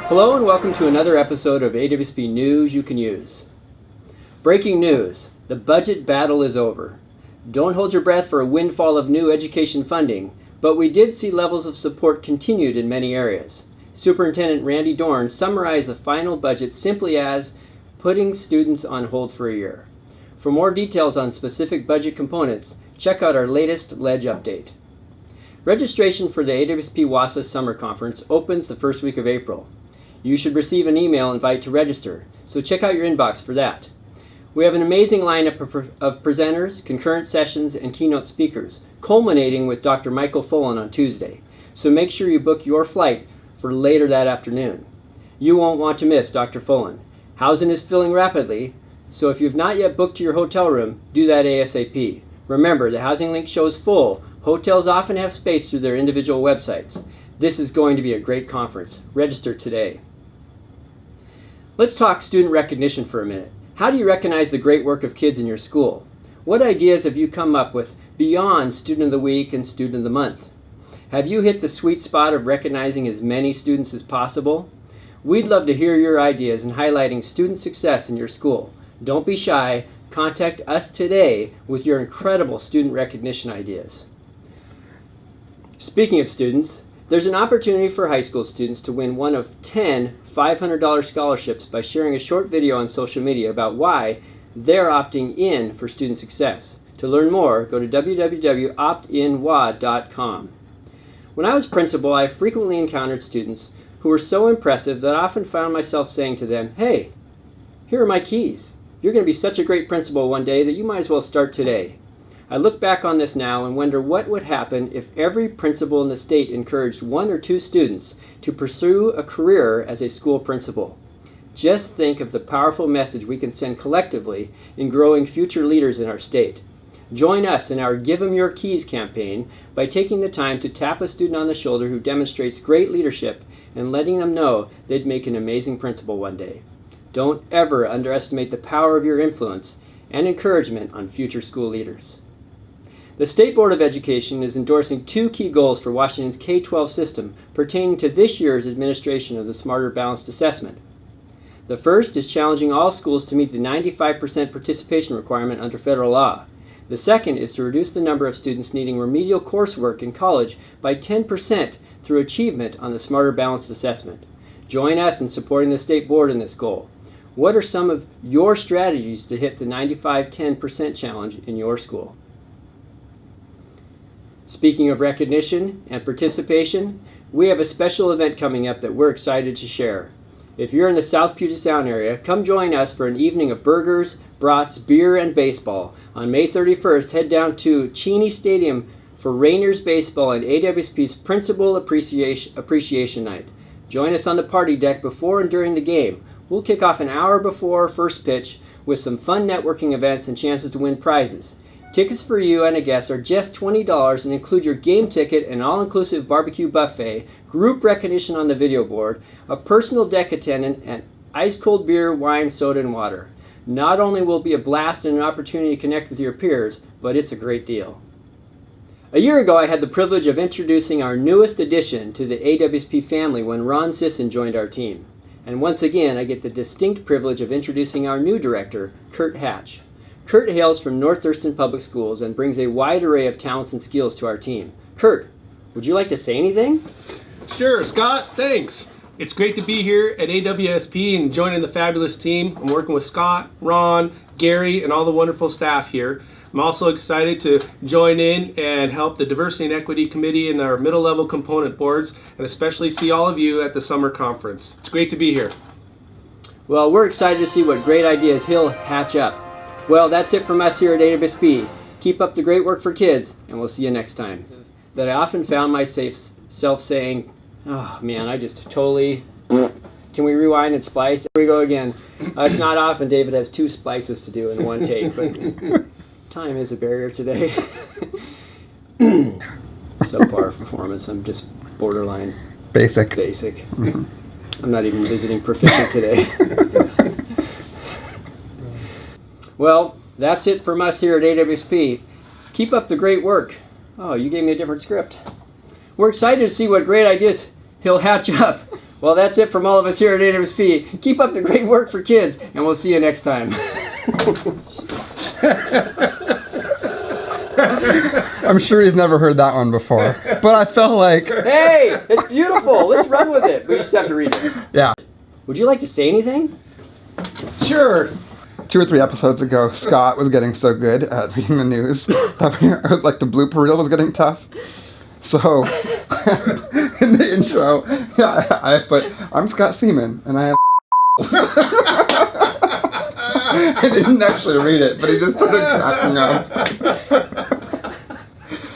Hello and welcome to another episode of AWSP News You Can Use. Breaking news, the budget battle is over. Don't hold your breath for a windfall of new education funding, but we did see levels of support continued in many areas. Superintendent Randy Dorn summarized the final budget simply as putting students on hold for a year. For more details on specific budget components, check out our latest Ledge update. Registration for the AWSP WASA Summer Conference opens the first week of April. You should receive an email invite to register, so check out your inbox for that. We have an amazing lineup of presenters, concurrent sessions, and keynote speakers, culminating with Dr. Michael Fullen on Tuesday, so make sure you book your flight for later that afternoon. You won't want to miss Dr. Fullen. Housing is filling rapidly, so if you've not yet booked your hotel room, do that ASAP. Remember, the housing link shows full. Hotels often have space through their individual websites. This is going to be a great conference. Register today. Let's talk student recognition for a minute. How do you recognize the great work of kids in your school? What ideas have you come up with beyond Student of the Week and Student of the Month? Have you hit the sweet spot of recognizing as many students as possible? We'd love to hear your ideas in highlighting student success in your school. Don't be shy. Contact us today with your incredible student recognition ideas. Speaking of students, there's an opportunity for high school students to win one of 10 $500 scholarships by sharing a short video on social media about why they're opting in for student success. To learn more, go to www.optinwa.com. When I was principal, I frequently encountered students who were so impressive that I often found myself saying to them, "Hey, here are my keys. You're going to be such a great principal one day that you might as well start today." I look back on this now and wonder what would happen if every principal in the state encouraged one or two students to pursue a career as a school principal. Just think of the powerful message we can send collectively in growing future leaders in our state. Join us in our Give 'em Your Keys campaign by taking the time to tap a student on the shoulder who demonstrates great leadership and letting them know they'd make an amazing principal one day. Don't ever underestimate the power of your influence and encouragement on future school leaders. The State Board of Education is endorsing two key goals for Washington's K-12 system pertaining to this year's administration of the Smarter Balanced Assessment. The first is challenging all schools to meet the 95% participation requirement under federal law. The second is to reduce the number of students needing remedial coursework in college by 10% through achievement on the Smarter Balanced Assessment. Join us in supporting the State Board in this goal. What are some of your strategies to hit the 95-10% challenge in your school? Speaking of recognition and participation, we have a special event coming up that we're excited to share. If you're in the South Puget Sound area, come join us for an evening of burgers, brats, beer, and baseball. On May 31st, head down to Cheney Stadium for Rainiers baseball and AWSP's Principal Appreciation Night. Join us on the party deck before and during the game. We'll kick off an hour before first pitch with some fun networking events and chances to win prizes. Tickets for you and a guest are just $20 and include your game ticket, an all-inclusive barbecue buffet, group recognition on the video board, a personal deck attendant, and ice-cold beer, wine, soda, and water. Not only will it be a blast and an opportunity to connect with your peers, but it's a great deal. A year ago, I had the privilege of introducing our newest addition to the AWSP family when Ron Sisson joined our team. And once again, I get the distinct privilege of introducing our new director, Kurt Hatch. Kurt hails from North Thurston Public Schools and brings a wide array of talents and skills to our team. Kurt, would you like to say anything? Sure, Scott, thanks. It's great to be here at AWSP and joining the fabulous team. I'm working with Scott, Ron, Gary, and all the wonderful staff here. I'm also excited to join in and help the Diversity and Equity Committee and our middle level component boards, and especially see all of you at the summer conference. It's great to be here. Well, we're excited to see what great ideas he'll hatch up. Well, that's it from us here at AWSP. Keep up the great work for kids, and we'll see you next time. That I often found myself saying, "Oh man, I just totally..." Can we rewind and splice? Here we go again. It's not often David has two splices to do in one take, but time is a barrier today. Subpar performance. I'm just borderline basic. Mm-hmm. I'm not even visiting proficient today. Well, that's it from us here at AWSP. Keep up the great work. Oh, you gave me a different script. We're excited to see what great ideas he'll hatch up. Well, that's it from all of us here at AWSP. Keep up the great work for kids, and we'll see you next time. I'm sure he's never heard that one before, but I felt like... Hey, it's beautiful. Let's run with it. We just have to read it. Yeah. Would you like to say anything? Sure. 2 or 3 episodes ago, Scott was getting so good at reading the news that like the blooper reel was getting tough. So in the intro, I put, I'm Scott Seaman, and I have I didn't actually read it, but he just started cracking up.